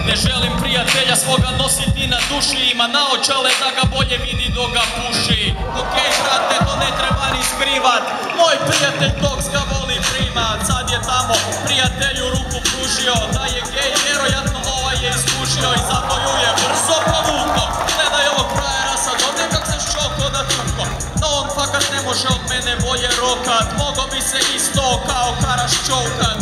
Ne želim prijatelja svoga nositi na duši, ima naočale da ga bolje vidi dok ga puši. Okej, brate, to ne treba ni skrivat, moj prijatelj toks ga voli primat. Sad je tamo prijatelju ruku pružio, da je gej, vjerojatno ovaj je iskušio i zato ju je brzo povuko. Gledaj ovog frajera sad ovdje kak se šoko da tuko, no on fakat ne može od mene bolje rokat. Mogo bi se isto kao Karaš čovkat.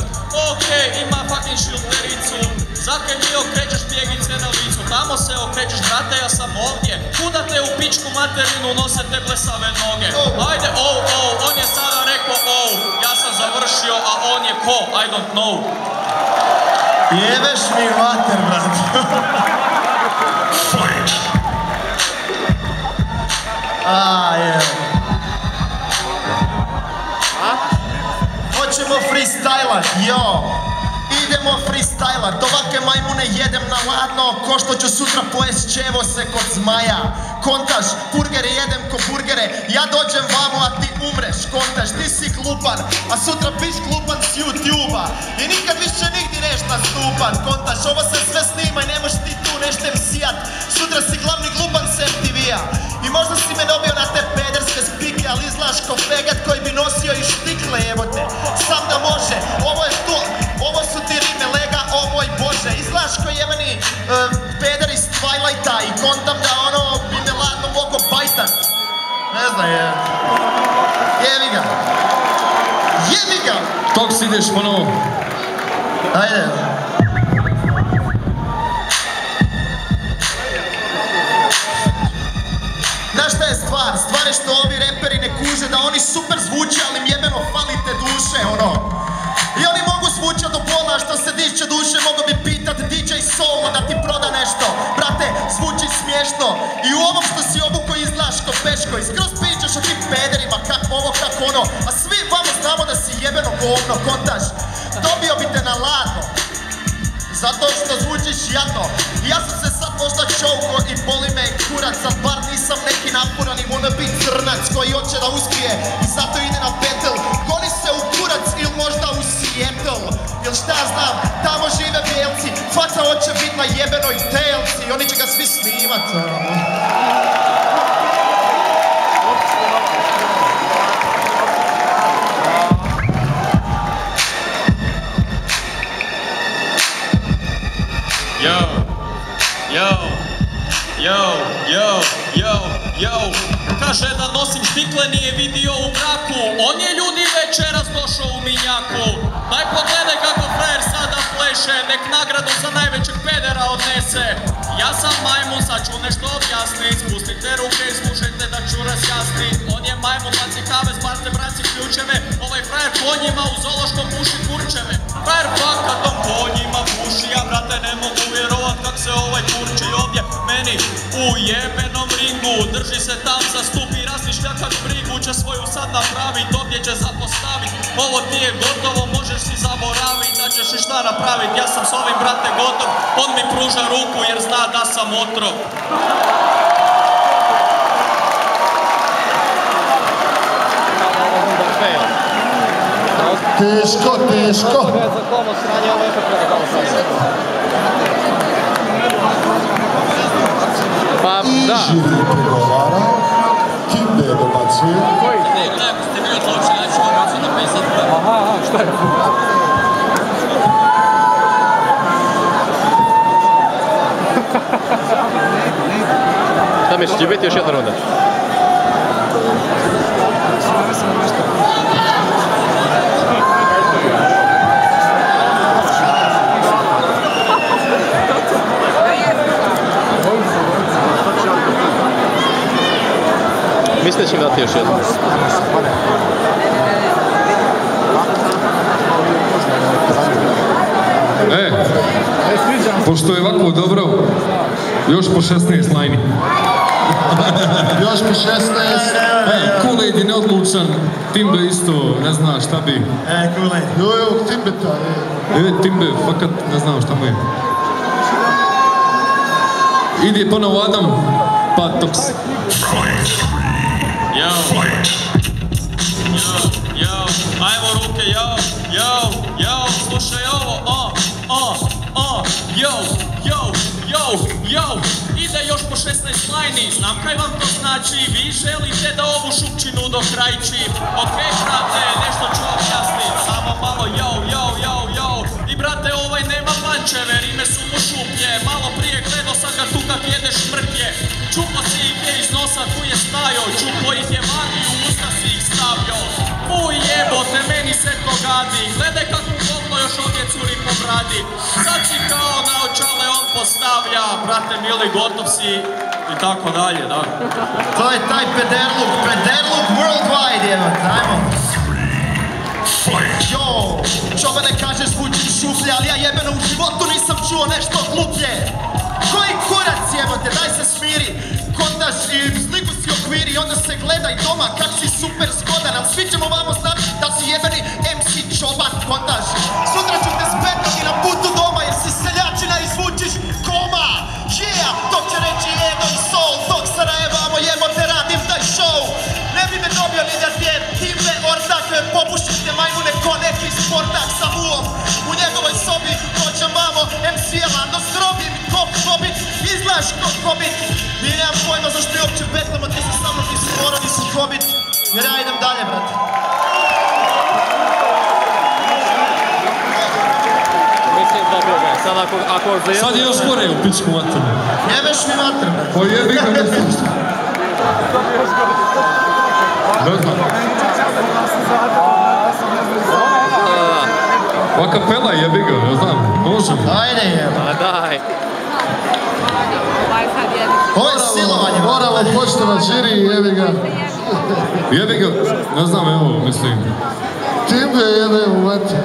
Okej, ima fucking šiltericu, zakaj mi okrećeš pjegice na licu? Tamo se okrećeš, brate, ja sam ovdje. Kuda te u pičku materinu nose te blesave noge? Ajde, on je sada rekao ja sam završio, a on je ko? I don't know. Jebeš mi mater, brate. Hoćemo freestylat, idemo freestylat. Ovake majmune jedem na ladno, ko što ću sutra pojest čevo se kod zmaja. Kontaš, burgere jedem ko burgere, ja dođem vamo a ti umreš. Kontaš, ti si glupan, a sutra biš glupan s YouTube-a i nikad više nigdje neš nastupat. Kontaš, ovo se sve snima i ne možeš ti tu nešto sijat. Sutra si glavni glupan s MTV-a i možda si me dobio na te pederske spike, ali izgledaš ko fegat koji bi nosio i štikle, evo te. Sam da može, ovo je to, ovo su ti rime, lega, o moj Bože. Izgledaš ko jebeni peder iz Twilighta i kontam da ono bi me ladno mogo bajtat. Ne znam, jebi ga. Jebi ga! Toks ideš ponovo. Ajde. Znaš šta je stvar? Stvar je što ovi reperi ne kuže da oni super zvuče, ali im jebeno falite duše, ono. I oni mogu zvučat do bola, što se diše duše, mogu bi pitat DJ Solo da ti proda nešto. Brate, zvuči smiješno i u ovom što si obuko izgledaš ko Peško i skroz pričaš o tim pederima, kak ovo, kak ono, a svi vamo znamo da si jebeno govno, kontaš. Dobio bi te na ladno, zato što zvučiš jadno. I ja sam se sad možda čovko i boli me kurac, ali bar nisam neki napuran i wanna be crnac koji hoće da uspije i zato ide na battle. Goni se u kurac ili možda u Seattle, ili šta znam, tamo žive bijelci. Faca hoće bit na jebenoj telci i oni će ga svi snimat. Kaže da nosim štikle, nije vidio u mraku. On je ljudi večeras došao u minjaku. Daj pogledaj kako frajer sada pleše, nek nagradu za najvećeg pedera odnese. Ja sam majmun, sad ću nešto objasnit. Spustite ruke i slušajte da ću razjasnit. On je majmun, baci kave, sparte braci ključeve. Ovaj frajer konjima u zološkom puši kurčeve. Frajer fakatom konjima puši, ja brate ne mogu vjerovat kak se ovaj kurči ovdje meni u jebenom ringu. Drži se tam za stup i razmišlja kak brigu će svoju sad napravit, ovdje će zapostavit. Ovo ti je gotovo, možeš si zaboravit da ćeš i šta napravit. Ja sam s ovim brate gotov, on mi pruža ruku jer zna da sam otrov. Teško. Pa da. Žiri pregovara, Kimbe dobacuje. Ne, gledaj, ste mi odločili, ja ću odlučiti na 50. Aha, šta je? Šta misliš, će biti još jedna runda? Mislim da će im dati još jednu. Pošto je ovako dobro, još po 16 lajni. Još po 16. Kool-Aid je neodlučan, Timbe isto ne zna šta bi. Kool-Aid. Jo, Timbeta. Timbe, fakat ne znam šta mu je. Ide ponovo Adam, pa Toks. Ajmo ruke, slušaj ovo, Yo, ide još po 16 lajni, znam kaj vam to znači, vi želite da ovu šupčinu dokrajči. Okej, brate, nešto ću objasnit, samo malo yo. I brate, ovaj nema pančeve, rime su mu šuplje, malo prije gledao sam ga tu kak jede šmrtje. Čupo si ih je iz nosa tu je stajao, čupo ih je vani u usta si ih stavio. Uj jebote, meni se to gadi, gledaj kakvu govno još ovdje curi po bradi. Sad si kao na očale on postavlja, brate mili gotov si i tako dalje, da. To je taj pederluk worldwide, evo, dajmo. Yo, čove ne kažeš zvučim šuflje, ali ja jebeno u životu nisam čuo nešto gluplje. Koji kurac jebote, daj se smiri, kontaš i sliku si okviri i onda se gledaj doma kak si super zgodan, ali svi ćemo vamo znati da si jebeni MC čoban, kontaš. Sutra ću te spetati na putu doma jer si seljačina i zvučiš koma. Yeah, dok će reći Edo i Soul, dok Sarajevamo jebote radim taj show. Ne bi me dobio ni da ti je Timbe ortak, popušite majmune ko neki sportak sa uvom. U njegovoj sobi hoćem vamo MC-a, no zdrobim ko hobit, izgledaš ko hobit. I nemam pojma zašto je uopće betlamo, ti si samo ti si mora, ti si hobit. Jer ja idem dalje, brate. Mislim da bude, sad ako zajedno... Sad je još gore u pičku maternu. Jebeš mi mater, brate. Pa jebi ga, ne znam što. Ne znam. A kapela jebi ga, ne znam, možemo. Ajde jebo. A daj. Ovo je silovanje. Moramo poštovat žiri, jebi ga. Jebi ga, ne znam, evo, mislim. Timbe jebe u mater.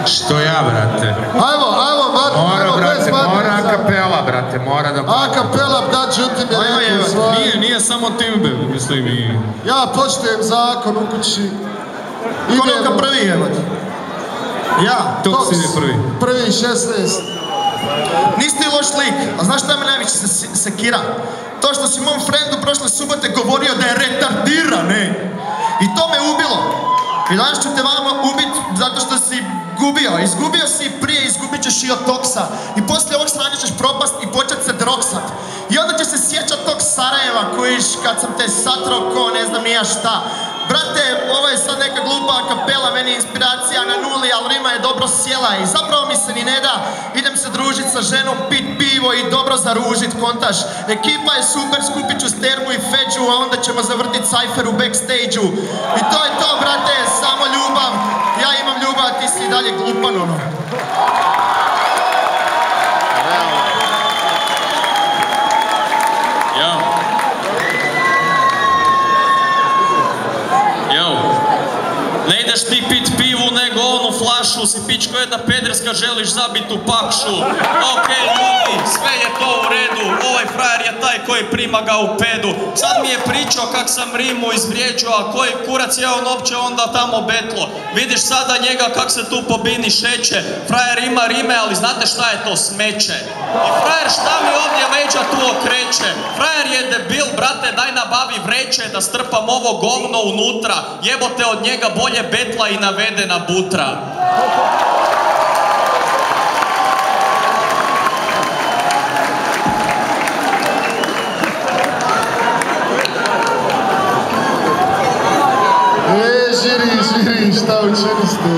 Što ja, brate? Ajmo, Martin, Mora, brate, Martin. mora a kapela, brate, mora da... A kapela, da čutim je neko svoje. Nije samo Timbe, mislim i... Ja poštujem zakon u kući. Koliko prvi jebote? Ja. Toks ide prvi. Prvi 16. Nisi ti loš lik, a znaš šta me najviše sekira? To što si mom frendu prošle subote govorio da je retardiran, ne? I to me ubilo. I danas ću te vama ubit zato što si gubio. Izgubio si prije, izgubit ćeš i od Toksa. I poslije ovog sranja ćeš propast i počet se droksat. I onda će se sjećat tog Sarajeva kojiš kad sam te satrao ko ne znam nija šta. Brate, ovo je sad neka glupa kapela, meni je inspiracija na nuli, ali rima je dobro sjela i zapravo mi se ni ne da. Idem se družit sa ženom, pit pivo i dobro zaružit, kontaš. Ekipa je super, skupit ću stermu i feđu, a onda ćemo zavrtit cipher u backstage-u. I to je to, brate, samo ljubav. Ja imam ljubav, a ti si i dalje glupan, ono. Ne ideš ti pit pivu nego onu flašu, si pičko jedna pederska, želiš zabit u pakšu. Okej, ljudi, sve je to u redu, ovaj frajer je taj koji prima ga u pedu. Sad mi je pričao kak sam rimu izvrijeđao, a koji kurac je on opće onda tamo betlo. Vidiš sada njega kak se tu po bini šeće, frajer ima rime, ali znate šta je to smeće. I frajer šta mi ovdje leđa tu okreće, frajer je debil, brate, daj nabavi vreće da strpam ovo govno unutra, jebote od njega bolje betla i navedena butra. Žiri, šta učiniste?